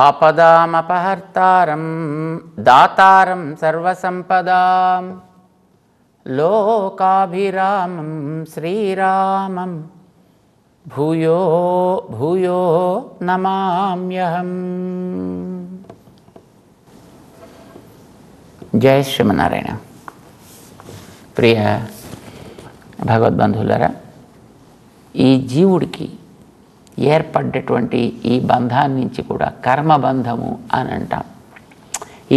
ఆపదామపహర్తారం దాతారం సర్వసంపదాం లోకాభిరామం శ్రీరామం భూయో భూయో నమామ్యహం. జయ శ్రీమన్నారాయణ. ప్రియ భగవద్బంధువులారా, ఈ జీవుడికి ఏర్పడ్డటువంటి ఈ బంధాన్ని నుంచి కూడా కర్మబంధము అని అంటాం.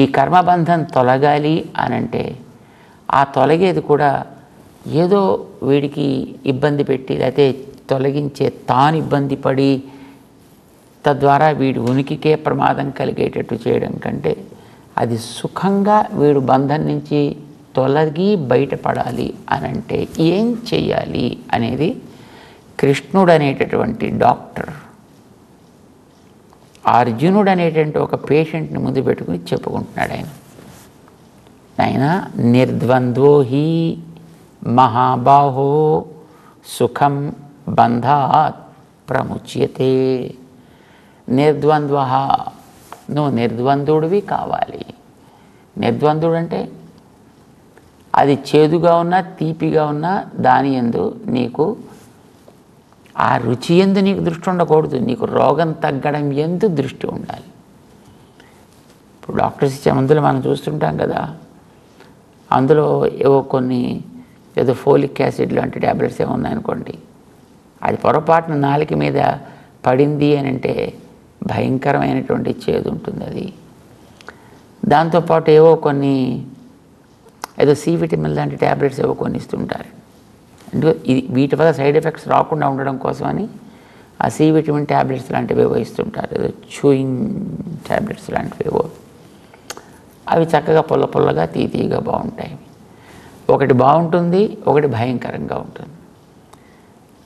ఈ కర్మబంధం తొలగాలి అనంటే ఆ తొలగేది కూడా ఏదో వీడికి ఇబ్బంది పెట్టి లేకపోతే తొలగించే తాను ఇబ్బంది పడి తద్వారా వీడి ఉనికికే ప్రమాదం కలిగేటట్టు చేయడం కంటే అది సుఖంగా వీడు బంధం నుంచి తొలగి బయటపడాలి అనంటే ఏం చెయ్యాలి అనేది కృష్ణుడు అనేటటువంటి డాక్టర్ అర్జునుడు అనేటువంటి ఒక పేషెంట్ని ముందు పెట్టుకుని చెప్పుకుంటున్నాడు. ఆయన నిర్ద్వంద్వో హి మహాబాహో సుఖం బంధాత్ ప్రముచ్యతే. నిర్ద్వంద్వ, నువ్వు నిర్ద్వంద్వుడివి కావాలి. నిర్ద్వంద్వుడు అంటే అది చేదుగా ఉన్నా తీపిగా ఉన్నా దాని యందు నీకు ఆ రుచి ఎందు నీకు దృష్టి ఉండకూడదు, నీకు రోగం తగ్గడం ఎందు దృష్టి ఉండాలి. ఇప్పుడు డాక్టర్స్ ఇచ్చే మందులు మనం చూస్తుంటాం కదా, అందులో ఏవో కొన్ని ఏదో ఫోలిక్ యాసిడ్ లాంటి ట్యాబ్లెట్స్ ఏమో ఉన్నాయనుకోండి, అది పొరపాటున నాలుక మీద పడింది అని అంటే భయంకరమైనటువంటి చేదు ఉంటుంది. అది దాంతోపాటు ఏవో కొన్ని ఏదో సి విటమిన్ లాంటి ట్యాబ్లెట్స్ ఏవో కొన్ని ఇస్తుంటారు. అంటే ఇది వీటి వల్ల సైడ్ ఎఫెక్ట్స్ రాకుండా ఉండడం కోసమని ఆ సి విటమిన్ ట్యాబ్లెట్స్ లాంటివి ఏవో ఇస్తుంటారు, ఏదో చూయింగ్ ట్యాబ్లెట్స్ లాంటివేవో. అవి చక్కగా పుల్ల పుల్లగా తీయగా బాగుంటాయి. ఒకటి బాగుంటుంది, ఒకటి భయంకరంగా ఉంటుంది.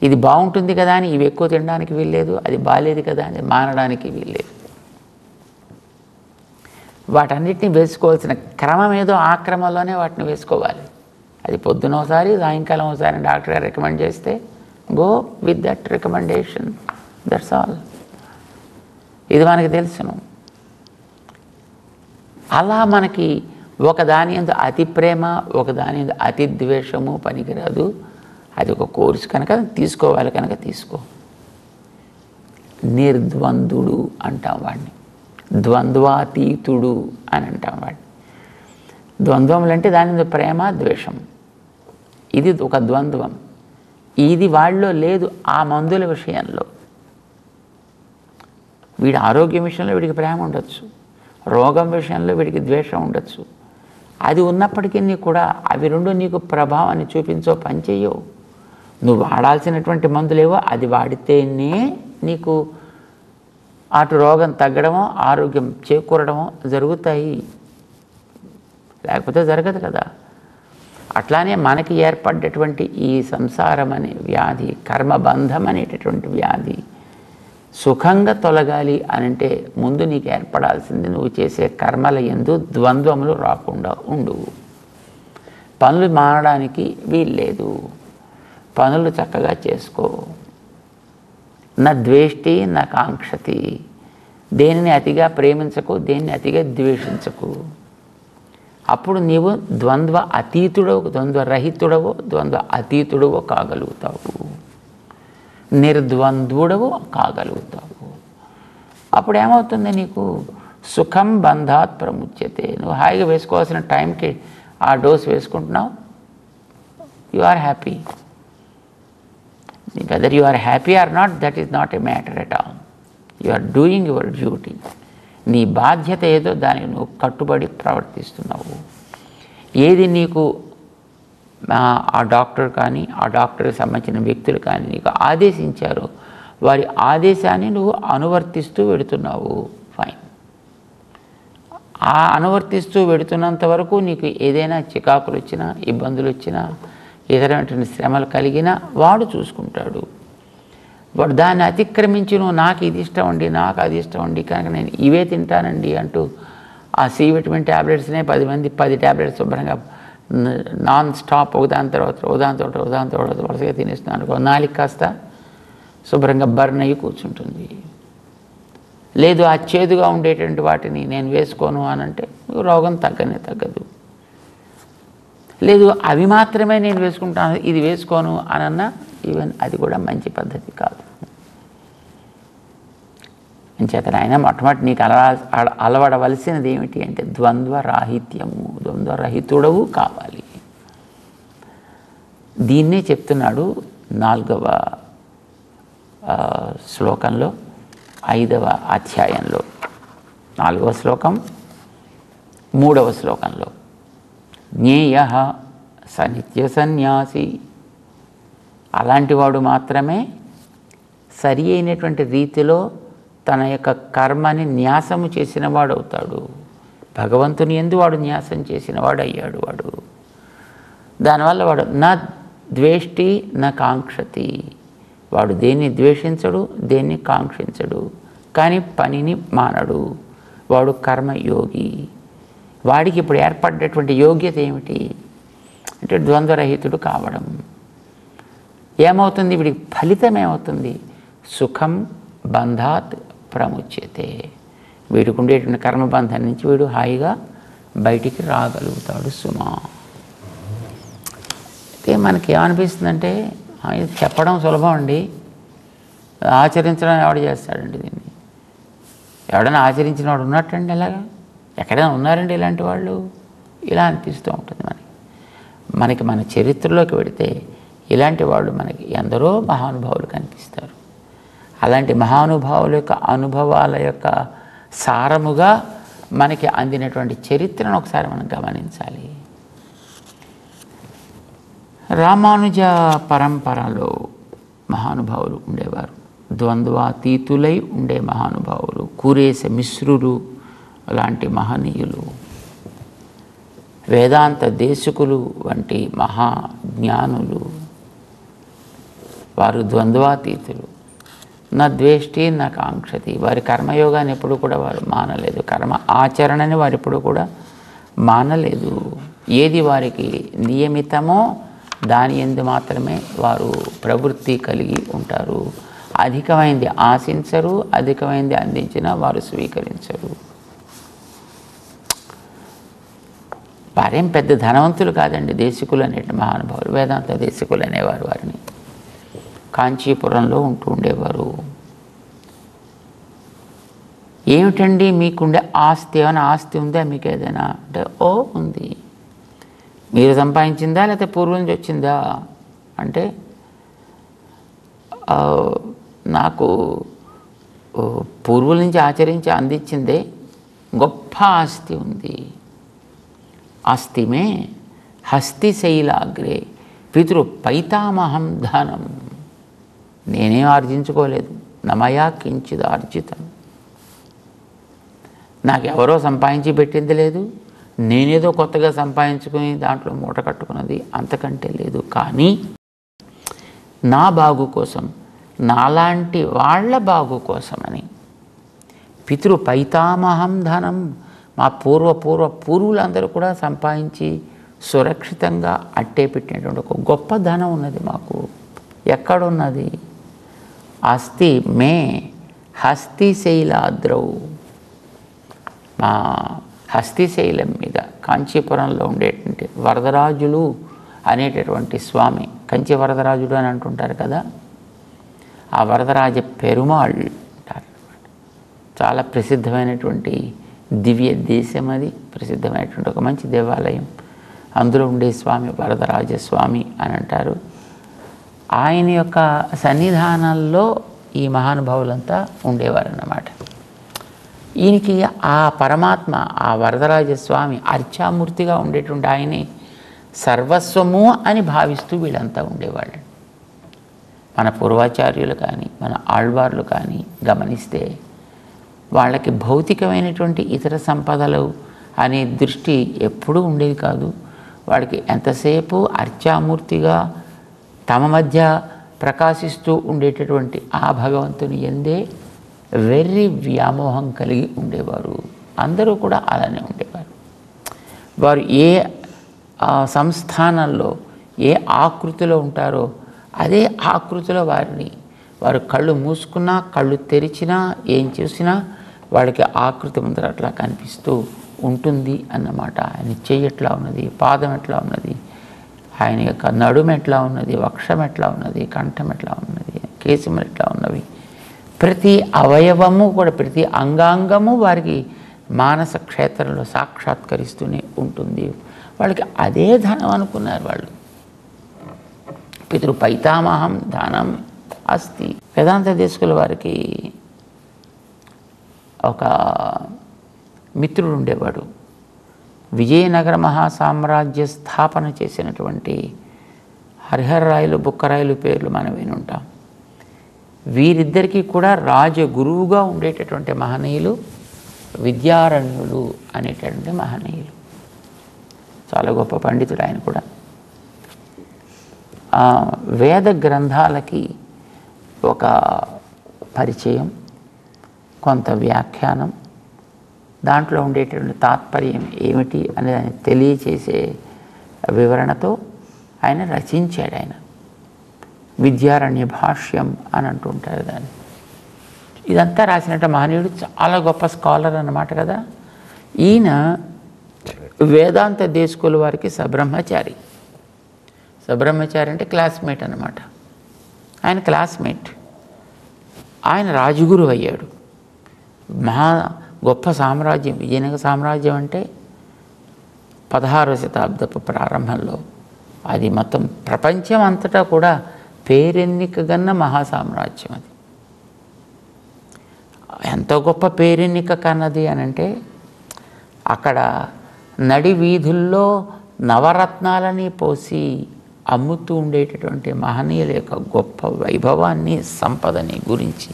ఇది బాగుంటుంది కదా అని ఇవి ఎక్కువ తినడానికి వీల్లేదు, అది బాగాలేదు కదా అని మానడానికి వీల్లేదు. వాటన్నిటిని వేసుకోవాల్సిన క్రమం ఏదో ఆ క్రమంలోనే వాటిని వేసుకోవాలి. అది పొద్దున ఒకసారి సాయంకాలం ఒకసారి డాక్టర్ గారు రికమెండ్ చేస్తే go with that recommendation, that's all. ఇది మనకి తెలుసును. అలా మనకి ఒకదాని యందు అతి ప్రేమ, ఒకదాని యందు అతి ద్వేషము పనికిరాదు. అది ఒక కోర్సు కనుక తీసుకోవాలి, కనుక తీసుకో. నిర్ద్వంద్వుడు అంటాం వాడిని, ద్వంద్వాతీతుడు అని అంటాం వాడిని. ద్వంద్వములు అంటే దాని మీద ప్రేమ ద్వేషం, ఇది ఒక ద్వంద్వం. ఇది వాళ్ళలో లేదు. ఆ మందుల విషయంలో వీడి ఆరోగ్యం విషయంలో వీడికి ప్రేమ ఉండొచ్చు, రోగం విషయంలో వీడికి ద్వేషం ఉండొచ్చు. అది ఉన్నప్పటికీ కూడా అవి రెండు నీకు ప్రభావాన్ని చూపించో పని చెయ్యవు. నువ్వు వాడాల్సినటువంటి మందులేవో అది వాడితేనే నీకు అటు రోగం తగ్గడమో ఆరోగ్యం చేకూరడమో జరుగుతాయి, లేకపోతే జరగదు కదా. అట్లానే మనకి ఏర్పడ్డటువంటి ఈ సంసారం అనే వ్యాధి, కర్మబంధం అనేటటువంటి వ్యాధి సుఖంగా తొలగాలి అనంటే ముందు నీకు ఏర్పడాల్సింది నువ్వు చేసే కర్మల యందు ద్వంద్వములు రాకుండా ఉండు. పనులు మానడానికి వీల్లేదు, పనులు చక్కగా చేసుకో. నా ద్వేష్టి నా కాంక్షతి, దేనిని అతిగా ప్రేమించకు, దేన్ని అతిగా ద్వేషించకు. అప్పుడు నీవు ద్వంద్వ అతీతుడవు, ద్వంద్వ రహితుడవో ద్వంద్వ అతీతుడవో కాగలుగుతావు, నిర్ద్వంద్వుడవు కాగలుగుతావు. అప్పుడు ఏమవుతుంది, నీకు సుఖం బంధాత్ ప్రముచ్యతే. నువ్వు హాయిగా వేసుకోవాల్సిన టైంకి ఆ డోస్ వేసుకుంటున్నావు, you are happy. Whether you are happy or not, that is not a matter at all. You are doing your duty. నీ బాధ్యత ఏదో దానికి నువ్వు కట్టుబడి ప్రవర్తిస్తున్నావు. ఏది నీకు ఆ డాక్టర్ కానీ ఆ డాక్టర్కి సంబంధించిన వ్యక్తులు కానీ నీకు ఆదేశించారో వారి ఆదేశాన్ని నువ్వు అనువర్తిస్తూ వెడుతున్నావు, ఫైన్. ఆ అనువర్తిస్తూ వెడుతున్నంత వరకు నీకు ఏదైనా చికాకులు వచ్చినా, ఇబ్బందులు వచ్చినా, ఇతరమైన శ్రమలు కలిగినా వాడు చూసుకుంటాడు. వాడు దాన్ని అతిక్రమించి నువ్వు నాకు ఇది ఇష్టం అండి, నాకు అది ఇష్టం అండి, కనుక నేను ఇవే తింటానండి అంటూ ఆ సి విటమిన్ ట్యాబ్లెట్స్నే 10 మంది 10 ట్యాబ్లెట్స్ శుభ్రంగా నాన్ స్టాప్ ఒకదాని తర్వాత వరుసగా తినేస్తున్నాను అనుకో, నాలుగు కాస్త శుభ్రంగా బర్న్ అయ్యి కూర్చుంటుంది. లేదు ఆ చేదుగా ఉండేటువంటి వాటిని నేను వేసుకోను అని అంటే రోగం తగ్గదు. లేదు అవి మాత్రమే నేను వేసుకుంటాను, ఇది వేసుకోను అనన్నా ఈవెన్ అది కూడా మంచి పద్ధతి కాదు. అంచేత ఆయన మొట్టమొదటి నీకు అలవడవలసినది ఏమిటి అంటే ద్వంద్వరాహిత్యము, ద్వంద్వరహితుడవు కావాలి. దీన్నే చెప్తున్నాడు 4వ శ్లోకంలో 5వ అధ్యాయంలో 4వ శ్లోకం 3వ శ్లోకంలో జ్ఞేయ స నిత్య సన్యాసి, అలాంటి వాడు మాత్రమే సరి అయినటువంటి రీతిలో తన యొక్క కర్మని న్యాసము చేసిన వాడు అవుతాడు. భగవంతుని యందు వాడు న్యాసం చేసిన వాడు అయ్యాడు. వాడు దానివల్ల వాడు నా ద్వేష్టి నా కాంక్షతి, వాడు దేన్ని ద్వేషించడు, దేన్ని కాంక్షించడు, కానీ పనిని మానడు. వాడు కర్మయోగి. వాడికి ఇప్పుడు ఏర్పడ్డటువంటి యోగ్యత ఏమిటి అంటే ద్వంద్వరహితుడు కావడం. ఏమవుతుంది వీడికి ఫలితం ఏమవుతుంది? సుఖం బంధాత్ ప్రముచ్యతే. వీడికి ఉండేటువంటి కర్మబంధం నుంచి వీడు హాయిగా బయటికి రాగలుగుతాడు సుమా. అయితే మనకి ఏమనిపిస్తుందంటే చెప్పడం సులభం అండి, ఆచరించడం ఎవడు చేస్తాడండి దీన్ని? ఎవడైనా ఆచరించిన వాడు ఉన్నట్టండి అలాగా? ఎక్కడైనా ఉన్నారండి ఇలాంటి వాళ్ళు? ఇలా అనిపిస్తూ ఉంటుంది మనకి మన చరిత్రలోకి వెడితే ఇలాంటి వాళ్ళు మనకి ఎందరో మహానుభావులు కనిపిస్తారు. అలాంటి మహానుభావుల యొక్క అనుభవాల యొక్క సారముగా మనకి అందినటువంటి చరిత్రను ఒకసారి మనం గమనించాలి. రామానుజ పరంపరలో మహానుభావులు ఉండేవారు, ద్వంద్వాతీతులై ఉండే మహానుభావులు, కురేశ మిశ్రులు లాంటి మహనీయులు, వేదాంత దేశకులు వంటి మహాజ్ఞానులు. వారు ద్వంద్వాతీతులు. నా ద్వేష్టి నా కాంక్షతి. వారి కర్మయోగాన్ని ఎప్పుడు కూడా వారు మానలేదు, కర్మ ఆచరణని వారు ఎప్పుడు కూడా మానలేదు. ఏది వారికి నియమితమో దాని యందు మాత్రమే వారు ప్రవృత్తి కలిగి ఉంటారు. అధికమైంది ఆశించరు, అధికమైంది అందించినా వారు స్వీకరించరు. వారేం పెద్ద ధనవంతులు కాదండి దేశికులు అనేటి మహానుభావులు. వేదాంత దేశికులు అనేవారు. వారిని కాంచీపురంలో ఉంటూ ఉండేవారు. ఏమిటండి మీకుండే ఆస్తి, ఏమైనా ఆస్తి ఉందా మీకు ఏదైనా అంటే ఉంది. మీరు సంపాదించిందా లేకపోతే పూర్వం నుంచి వచ్చిందా అంటే నాకు పూర్వుల నుంచి ఆచరించి అందించిందే గొప్ప ఆస్తి ఉంది. ఆస్తిమే హస్తిశైలాగ్రే పితృ పైతామహం ధనం. నేనేం ఆర్జించుకోలేదు, నమయా కించిద్ ఆర్జితం. నాకెవరో సంపాదించి పెట్టింది లేదు, నేనేదో కొత్తగా సంపాదించుకుని దాంట్లో మూట కట్టుకున్నది అంతకంటే లేదు. కానీ నా బాగు కోసం, నాలాంటి వాళ్ళ బాగు కోసమని పితృ పైతామహం ధనం, మా పూర్వులందరూ కూడా సంపాదించి సురక్షితంగా అట్టే పెట్టినటువంటి ఒక గొప్ప ధనం ఉన్నది మాకు. ఎక్కడున్నది? అస్తి మే హస్తిశైలాద్రౌ. మా హస్తిశైలం మీద కాంచీపురంలో ఉండేటువంటి వరదరాజులు అనేటటువంటి స్వామి, కంచి వరదరాజుడు అని అంటుంటారు కదా, ఆ వరదరాజ పెరుమాళ్ అంటారు. చాలా ప్రసిద్ధమైనటువంటి దివ్య దేశం అది, ప్రసిద్ధమైనటువంటి ఒక మంచి దేవాలయం. అందులో ఉండే స్వామి వరదరాజ స్వామి అని అంటారు. ఆయన యొక్క సన్నిధానంలో ఈ మహానుభావులంతా ఉండేవారన్నమాట. ఈయనకి ఆ పరమాత్మ, ఆ వరదరాజ స్వామి అర్చామూర్తిగా ఉండేటువంటి ఆయనే సర్వస్వము అని భావిస్తూ వీళ్ళంతా ఉండేవాళ్ళు. మన పూర్వాచార్యులు కానీ మన ఆళ్వార్లు కానీ గమనిస్తే వాళ్ళకి భౌతికమైనటువంటి ఇతర సంపదలు అనే దృష్టి ఎప్పుడూ ఉండేది కాదు. వాడికి ఎంతసేపు అర్చామూర్తిగా తమ మధ్య ప్రకాశిస్తూ ఉండేటటువంటి ఆ భగవంతుని యందే వెర్రి వ్యామోహం కలిగి ఉండేవారు. అందరూ కూడా అలానే ఉండేవారు. వారు ఏ సంస్థానంలో ఏ ఆకృతిలో ఉంటారో అదే ఆకృతిలో వారు కళ్ళు మూసుకున్నా కళ్ళు తెరిచినా ఏం చూసినా వాళ్ళకి ఆకృతి ముందర అట్లా కనిపిస్తూ ఉంటుంది అన్నమాట. ఆయన చెయ్యి ఎట్లా ఉన్నది, పాదం ఎట్లా ఉన్నది, ఆయన యొక్క నడుము ఎట్లా ఉన్నది, వక్షం ఎట్లా ఉన్నది, కంఠం ఎట్లా ఉన్నది, కేశములు ఎట్లా ఉన్నవి, ప్రతి అవయవము కూడా ప్రతి అంగాంగము వారికి మానస క్షేత్రంలో సాక్షాత్కరిస్తూనే ఉంటుంది. వాళ్ళకి అదే ధనం అనుకున్నారు వాళ్ళు. పితృపైతామహం ధనం అస్తి. వేదాంత దేశకుల వారికి ఒక మిత్రుడు ఉండేవాడు. విజయనగర మహాసామ్రాజ్య స్థాపన చేసినటువంటి హరిహరరాయలు, బుక్కరాయలు పేర్లు మనం వినుంటాం. వీరిద్దరికీ కూడా రాజగురువుగా ఉండేటటువంటి మహనీయులు విద్యారణ్యులు అనేటటువంటి మహనీయులు. చాలా గొప్ప పండితుడు ఆయన కూడా. వేద గ్రంథాలకి ఒక పరిచయం, కొంత వ్యాఖ్యానం, దాంట్లో ఉండేటువంటి తాత్పర్యం ఏమిటి అనేది ఆయన తెలియచేసే వివరణతో ఆయన రచించాడు. ఆయన విద్యారణ్య భాష్యం అని అంటుంటారు దాన్ని. ఇదంతా రాసినట్టు మహనీయుడు చాలా గొప్ప స్కాలర్ అన్నమాట కదా. ఈయన వేదాంత దేశకుల వారికి సబ్రహ్మచారి. సబ్రహ్మచారి అంటే క్లాస్మేట్ అన్నమాట. ఆయన క్లాస్మేట్. ఆయన రాజగురు అయ్యాడు. గొప్ప సామ్రాజ్యం విజయనగర సామ్రాజ్యం అంటే 16వ శతాబ్దపు ప్రారంభంలో అది మొత్తం ప్రపంచం అంతటా కూడా పేరెన్నికగన్న మహాసామ్రాజ్యం. అది ఎంత గొప్ప పేరెన్నిక కన్నది అని అంటే అక్కడ నడి వీధుల్లో నవరత్నాలని పోసి అమ్ముతూ ఉండేటటువంటి మహనీయుల యొక్క గొప్ప వైభవాన్ని, సంపదని గురించి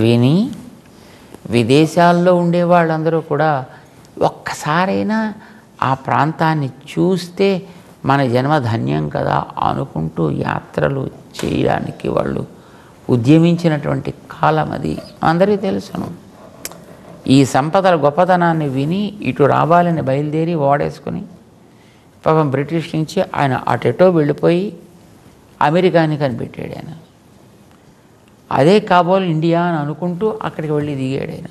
విని విదేశాల్లో ఉండే వాళ్ళందరూ కూడా ఒక్కసారైనా ఆ ప్రాంతాన్ని చూస్తే మన జన్మ ధన్యం కదా అనుకుంటూ యాత్రలు చేయడానికి వాళ్ళు ఉద్యమించినటువంటి కాలం అది. అందరికీ తెలుసును. ఈ సంపదల గొప్పతనాన్ని విని ఇటు రావాలని బయలుదేరి ఓడేసుకొని పాపం బ్రిటిష్ నుంచి ఆయన అటెటో వెళ్ళిపోయి అమెరికాని కనిపెట్టాడు. ఆయన అదే కాబోలు ఇండియా అని అనుకుంటూ అక్కడికి వెళ్ళి దిగాడు ఆయన.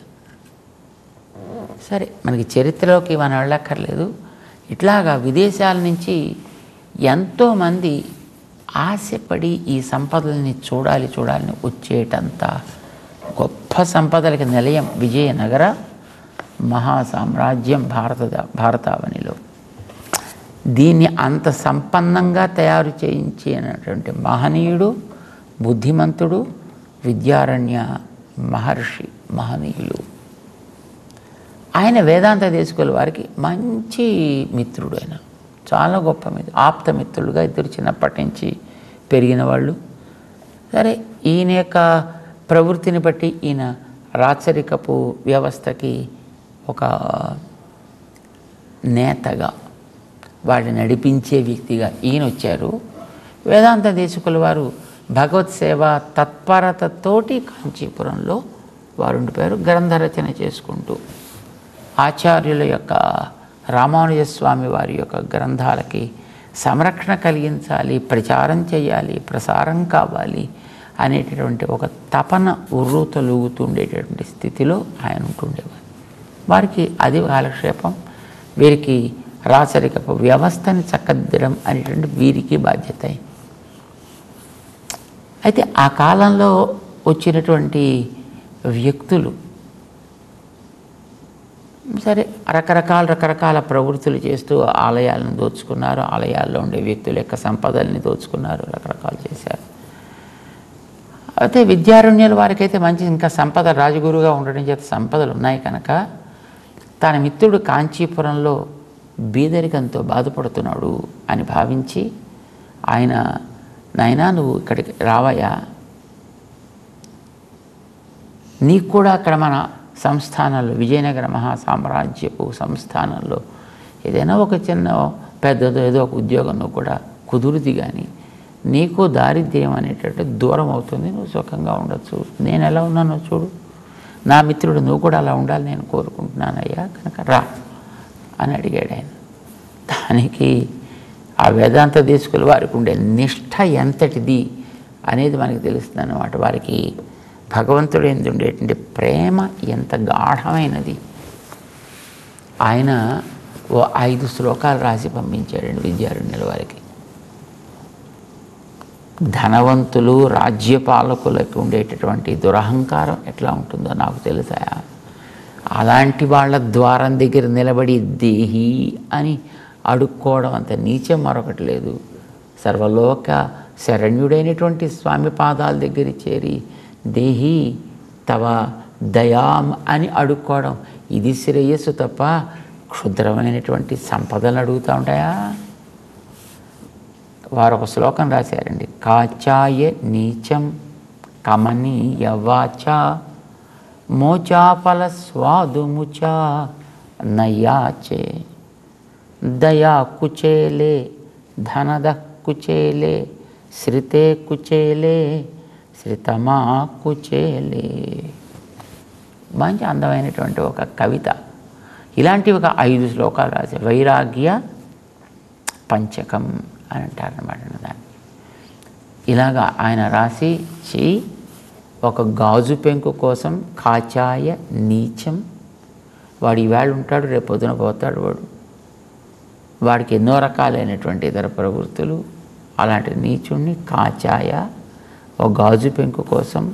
సరే, మనకి చరిత్రలోకి మనం వెళ్ళక్కర్లేదు. ఇట్లాగా విదేశాల నుంచి ఎంతోమంది ఆశపడి ఈ సంపదల్ని చూడాలని వచ్చేటంత గొప్ప సంపదలకి నిలయం విజయనగర మహాసామ్రాజ్యం భారతావనిలో. దీన్ని అంత సంపన్నంగా తయారు చేయించినటువంటి మహనీయుడు, బుద్ధిమంతుడు విద్యారణ్య మహర్షి మహనీయులు. ఆయన వేదాంత దేశకుల వారికి మంచి మిత్రుడు. ఆయన చాలా గొప్ప ఆప్తమిత్రులుగా ఇద్దరు చిన్నప్పటి నుంచి పెరిగిన వాళ్ళు. సరే, ఈయన యొక్క ప్రవృత్తిని బట్టి ఈయన రాచరికపు వ్యవస్థకి ఒక నేతగా, వాడిని నడిపించే వ్యక్తిగా ఈయన వచ్చారు. వేదాంత దేశకుల వారు భగవత్ సేవ తత్పరతతోటి కాంచీపురంలో వారు ఉండిపోయారు, గ్రంథరచన చేసుకుంటూ. ఆచార్యుల యొక్క రామానుజస్వామి వారి యొక్క గ్రంథాలకి సంరక్షణ కలిగించాలి, ప్రచారం చేయాలి, ప్రసారం కావాలి అనేటటువంటి ఒక తపన ఉర్రూతలూగుతుండేటటువంటి స్థితిలో ఆయన ఉంటుండేవారు. వారికి అది కాలక్షేపం, వీరికి రాచరికపు వ్యవస్థని చక్కదిద్దడం అనేటువంటి వీరికి బాధ్యత. అయితే ఆ కాలంలో వచ్చినటువంటి వ్యక్తులు సరే రకరకాల ప్రవృత్తులు చేస్తూ ఆలయాలను దోచుకున్నారు, ఆలయాల్లో ఉండే వ్యక్తుల యొక్క సంపదల్ని దోచుకున్నారు, రకరకాలు చేశారు. అయితే విద్యారణ్యుల వారికైతే మంచి ఇంకా సంపద, రాజగురుగా ఉండడం చేత సంపదలు ఉన్నాయి కనుక తన మిత్రుడు కాంచీపురంలో బీదరికంతో బాధపడుతున్నాడు అని భావించి ఆయన, నాయనా నువ్వు ఇక్కడికి రావయ్యా, నీకు కూడా అక్కడ మన సంస్థానాల్లో విజయనగర మహాసామ్రాజ్యపు సంస్థానంలో ఏదైనా ఒక చిన్న పెద్దదో ఏదో ఒక ఉద్యోగం నువ్వు కూడా కుదురుది, కానీ నీకు దారిద్ర్యం అనేటట్టు దూరం అవుతుంది, నువ్వు సుఖంగా ఉండొచ్చు. నేను ఎలా ఉన్నానో చూడు, నా మిత్రుడు నువ్వు కూడా అలా ఉండాలి నేను కోరుకుంటున్నానయ్యా, కనుక రా అని అడిగాడు ఆయన. దానికి ఆ వేదాంత దేశకుల వారికి ఉండే నిష్ఠ ఎంతటిది అనేది మనకి తెలుస్తుంది అన్నమాట. వారికి భగవంతుడు ఎందు ఉండేటువంటి ప్రేమ ఎంత గాఢమైనది. ఆయన ఓ 5 శ్లోకాలు రాసి పంపించాడండి విద్యారణ్యుల వారికి. ధనవంతులు రాజ్యపాలకులకు ఉండేటటువంటి దురహంకారం ఎట్లా ఉంటుందో నాకు తెలుసా. అలాంటి వాళ్ళ ద్వారం దగ్గర నిలబడి దేహి అని అడుక్కోవడం అంత నీచం మరొకటి లేదు. సర్వలోక శరణ్యుడైనటువంటి స్వామి పాదాల దగ్గర చేరి దేహి తవ దయాం అని అడుక్కోవడం ఇది శ్రేయస్సు తప్ప క్షుద్రమైనటువంటి సంపదలను అడుగుతూ ఉంటాయా? వారు ఒక శ్లోకం రాశారండి. కాచాయ నీచం కమనీయవాచ మోచాఫల స్వాదుముచా నయాచే దయా కుచేలే ధనద కుచేలే శ్రితే కుచేలే శ్రితమా కుచేలే. మంచి అందమైనటువంటి ఒక కవిత. ఇలాంటి ఒక 5 శ్లోకాలు రాశారు. వైరాగ్య పంచకం అని అంటారనమాట దాన్ని. ఇలాగా ఆయన రాసి ఒక గాజు పెంకు కోసం కాచాయ నీచం. వాడు ఈవేళ ఉంటాడు, రేపు పొద్దున పోతాడు. వాడికి ఎన్నో రకాలైనటువంటి ఇతర ప్రవృత్తులు. అలాంటి నీచుణ్ణి కాచాయ ఒక గాజు పెంకు కోసం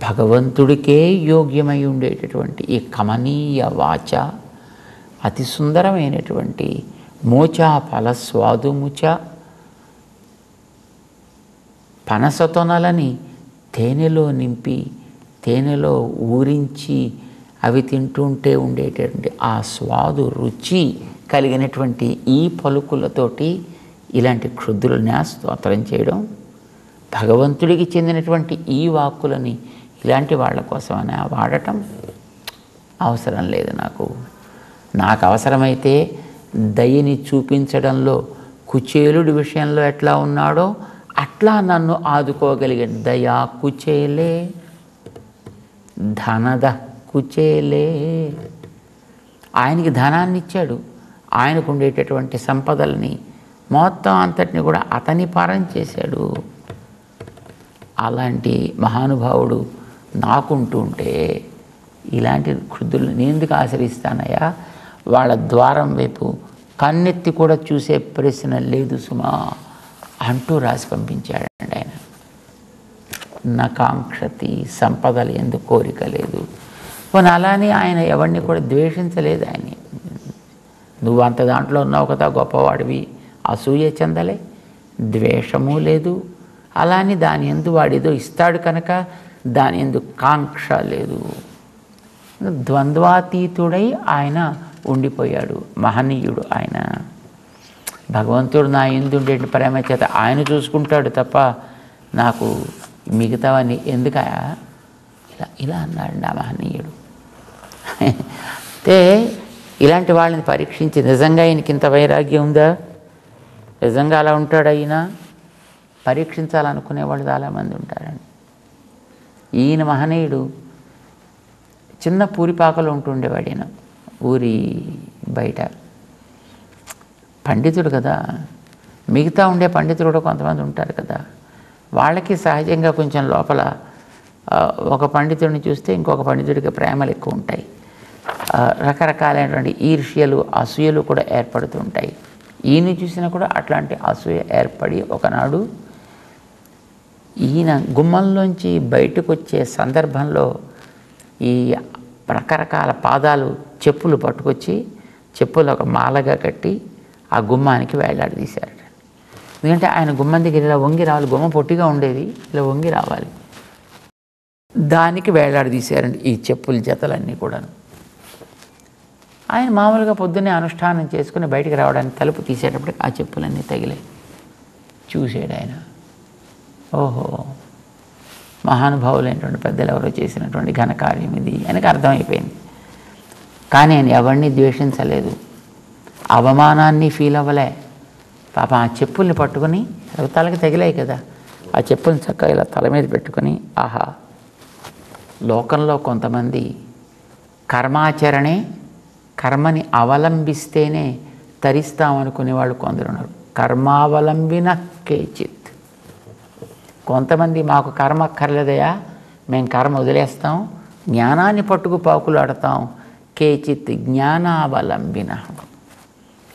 భగవంతుడికే యోగ్యమై ఉండేటటువంటి ఈ కమనీయ వాచ, అతి సుందరమైనటువంటి మోచా ఫల స్వాదుముచ, పనసతొనలని తేనెలో నింపి తేనెలో ఊరించి అవి తింటుంటే ఉండేటటువంటి ఆ స్వాదు రుచి కలిగినటువంటి ఈ పలుకులతోటి ఇలాంటి క్షుద్రుల్ని స్తోత్రం చేయడం, భగవంతుడికి చెందినటువంటి ఈ వాక్కులని ఇలాంటి వాళ్ళ కోసమని వాడటం అవసరం లేదు. నాకు అవసరమైతే దయని చూపించడంలో కుచేలుడి విషయంలో ఎట్లా ఉన్నాడో అట్లా నన్ను ఆదుకోగలిగే దయా కుచేలే ధనద కుచేలే. ఆయనకి ధనాన్ని ఇచ్చాడు, ఆయనకు ఉండేటటువంటి సంపదల్ని మొత్తం అంతటిని కూడా అతని పరం చేశాడు. అలాంటి మహానుభావుడు నాకుంటూ ఉంటే ఇలాంటి క్షుద్రులు నేను ఎందుకు ఆశ్రయిస్తానయ్యా? వాళ్ళ ద్వారం వైపు కన్నెత్తి కూడా చూసే ప్రశ్న లేదు సుమా అంటూ రాసి పంపించాడండి ఆయన. నకాంక్షతి, సంపదలు ఎందుకు కోరిక లేదు. పోనీ అలానే ఆయన ఎవరిని కూడా ద్వేషించలేదు. ఆయన నువ్వు అంత దాంట్లో ఉన్నావు కదా గొప్పవాడివి, అసూయ చెందలే, ద్వేషము లేదు. అలానే దాని ఎందు వాడేదో ఇస్తాడు కనుక దాని ఎందు కాంక్ష లేదు. ద్వంద్వాతీతుడై ఆయన ఉండిపోయాడు, మహనీయుడు ఆయన. భగవంతుడు నా ఎందు ఉండే ప్రేమ చేత ఆయన చూసుకుంటాడు తప్ప నాకు మిగతావన్నీ ఎందుక ఇలా అన్నాడు నా మహనీయుడు. అయితే ఇలాంటి వాళ్ళని పరీక్షించి నిజంగా ఈయనకి ఇంత వైరాగ్యం ఉందా, నిజంగా అలా ఉంటాడు అయినా పరీక్షించాలనుకునేవాళ్ళు చాలామంది ఉంటారండి. ఈయన మహనీయుడు చిన్న పూరిపాకలో ఉంటుండేవాడు. ఈయన ఊరి బయట పండితుడు కదా, మిగతా ఉండే పండితులు కూడా కొంతమంది ఉంటారు కదా, వాళ్ళకి సహజంగా కొంచెం లోపల ఒక పండితుడిని చూస్తే ఇంకొక పండితుడికి ప్రేమలు ఎక్కువ ఉంటాయి. రకరకాలైనటువంటి ఈర్ష్యలు అసూయలు కూడా ఏర్పడుతూ ఉంటాయి. ఈయన చూసినా కూడా అట్లాంటి అసూయ ఏర్పడి ఒకనాడు ఈయన గుమ్మంలోంచి బయటకు వచ్చే సందర్భంలో ఈ రకరకాల పాదాలు చెప్పులు పట్టుకొచ్చి చెప్పులు ఒక మాలగా కట్టి ఆ గుమ్మానికి వేలాడదీశారు. ఎందుకంటే ఆయన గుమ్మం దగ్గర ఇలా వంగి రావాలి, గుమ్మం పొట్టిగా ఉండేది, ఇలా వంగి రావాలి, దానికి వేలాడదీశారండి ఈ చెప్పుల జతలన్నీ కూడాను. ఆయన మామూలుగా పొద్దున్నే అనుష్ఠానం చేసుకుని బయటికి రావడానికి తలుపు తీసేటప్పటికి ఆ చెప్పులన్నీ తగిలాయి. చూసాడు ఆయన, ఓహో మహానుభావులైనటువంటి పెద్దలు ఎవరో చేసినటువంటి ఘనకార్యం ఇది ఆయనకు అర్థమైపోయింది. కానీ ఆయన ఎవరిని ద్వేషించలేదు, అవమానాన్ని ఫీల్ అవ్వలే. పాప ఆ చెప్పుల్ని పట్టుకుని తలకి తగిలాయి కదా, ఆ చెప్పుల్ని చక్కగా ఇలా తల మీద పెట్టుకుని ఆహా. లోకంలో కొంతమంది కర్మాచరణే కర్మని అవలంబిస్తేనే తరిస్తామనుకునే వాళ్ళు కొందరు ఉన్నారు. కర్మావలంబిన కేచిత్. కొంతమంది మాకు కర్మ అక్కర్లేదయా, మేము కర్మ వదిలేస్తాం, జ్ఞానాన్ని పట్టుకు పాకులాడతాం. కేచిత్ జ్ఞానావలంబిన,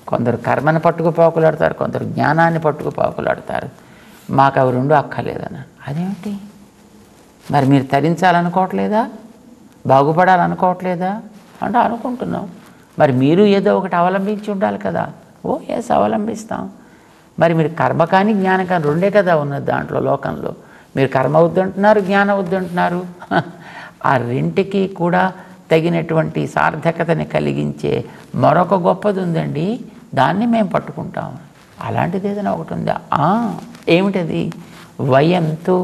కొందరు కర్మను పట్టుకు పాకులాడతారు, కొందరు జ్ఞానాన్ని పట్టుకు పాకులాడతారు. మాకు అవి రెండు అక్కర్లేదన్న. అదేమిటి మరి మీరు తరించాలనుకోవట్లేదా, బాగుపడాలనుకోవట్లేదా అంటే అనుకుంటున్నాం. మరి మీరు ఏదో ఒకటి అవలంబించి ఉండాలి కదా. ఓ ఎస్, అవలంబిస్తాం. మరి మీరు కర్మ కానీ జ్ఞానం కానీ రెండే కదా ఉన్నది దాంట్లో లోకంలో. మీరు కర్మ వద్దంటున్నారు, జ్ఞానం వద్దంటున్నారు. ఆ రెంటికి కూడా తగినటువంటి సార్థకతని కలిగించే మరొక గొప్పది ఉందండి, దాన్ని మేము పట్టుకుంటాం. అలాంటిది ఏదైనా ఒకటి ఉందా? ఏమిటది? వయంతు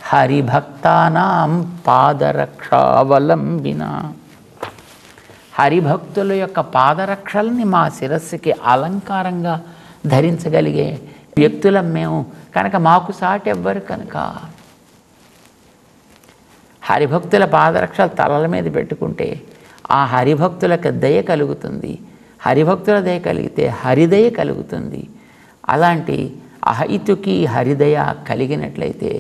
హరిభక్తానాం పాదరక్షావలంబిన, హరిభక్తుల యొక్క పాదరక్షల్ని మా శిరస్సుకి అలంకారంగా ధరించగలిగే వ్యక్తులం మేము కనుక మాకు సాటి ఎవ్వరు కనుక. హరిభక్తుల పాదరక్షలు తలల మీద పెట్టుకుంటే ఆ హరిభక్తులకు దయ కలుగుతుంది. హరిభక్తుల దయ కలిగితే హరిదయ కలుగుతుంది. అలాంటి అహైతుకి హరిదయ కలిగినట్లయితే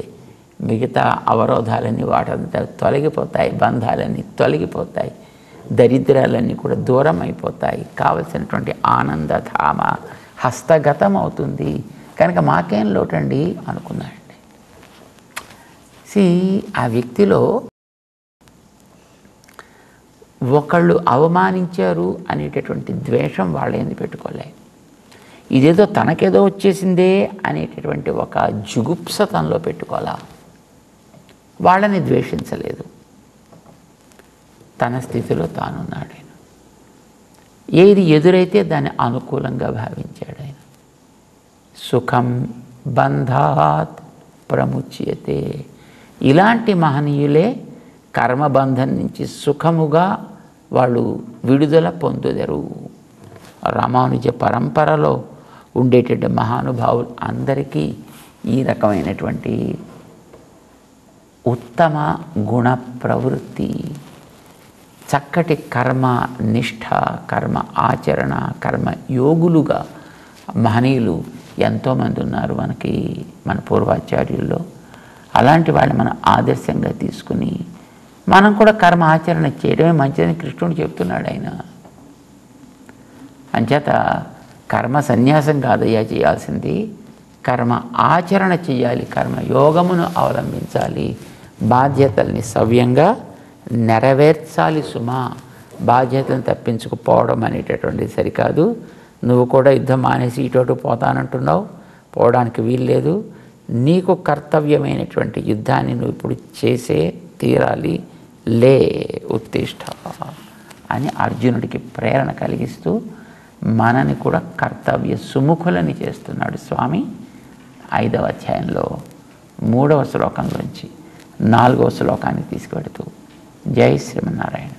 మిగతా అవరోధాలన్నీ వాటంతా తొలగిపోతాయి, బంధాలన్నీ తొలగిపోతాయి, దరిద్రాలన్నీ కూడా దూరం అయిపోతాయి. కావలసినటువంటి ఆనందధామ హస్తగతం అవుతుంది. కనుక మాకేం లోటండి అనుకున్నాడండి. ఆ వ్యక్తిలో ఒకళ్ళు అవమానించారు అనేటటువంటి ద్వేషం వాళ్ళేంది పెట్టుకోలే. ఇదేదో తనకేదో వచ్చేసిందే అనేటటువంటి ఒక జుగుప్స తనలో పెట్టుకోవాలా. వాళ్ళని ద్వేషించలేదు, తన స్థితిలో తానున్నాడు ఆయన. ఏది ఎదురైతే దాన్ని అనుకూలంగా భావించాడు ఆయన. సుఖం బంధాత్ ప్రముచ్యతే, ఇలాంటి మహనీయులే కర్మబంధం నుంచి సుఖముగా వాళ్ళు విడుదల పొందుదరు. రామానుజ పరంపరలో ఉండేటటువంటి మహానుభావులు అందరికీ ఈ రకమైనటువంటి ఉత్తమ గుణ ప్రవృత్తి, చక్కటి కర్మ నిష్ఠ, కర్మ ఆచరణ, కర్మ యోగులుగా మహనీయులు ఎంతోమంది ఉన్నారు మనకి, మన పూర్వాచార్యుల్లో. అలాంటి వాళ్ళని మనం ఆదర్శంగా తీసుకుని మనం కూడా కర్మ ఆచరణ చేయడమే మంచిదని కృష్ణుడు చెప్తున్నాడు ఆయన. అంచేత కర్మ సన్యాసం కాదయ్యా చేయాల్సింది, కర్మ ఆచరణ చేయాలి, కర్మ యోగమును అవలంబించాలి, బాధ్యతల్ని సవ్యంగా నెరవేర్చాలి సుమా. బాధ్యతను తప్పించుకుపోవడం అనేటటువంటిది సరికాదు. నువ్వు కూడా యుద్ధం మానేసి ఇటు పోతానంటున్నావు, పోవడానికి వీల్లేదు. నీకు కర్తవ్యమైనటువంటి యుద్ధాన్ని నువ్వు ఇప్పుడు చేసే తీరాలి, లే ఉత్తిష్ట అని అర్జునుడికి ప్రేరణ కలిగిస్తూ మనని కూడా కర్తవ్య సుముఖులని చేస్తున్నాడు స్వామి. 5వ అధ్యాయంలో 3వ శ్లోకం నుంచి 4వ శ్లోకానికి తీసుకువెడుతూ జై శ్రీమన్నారాయణ.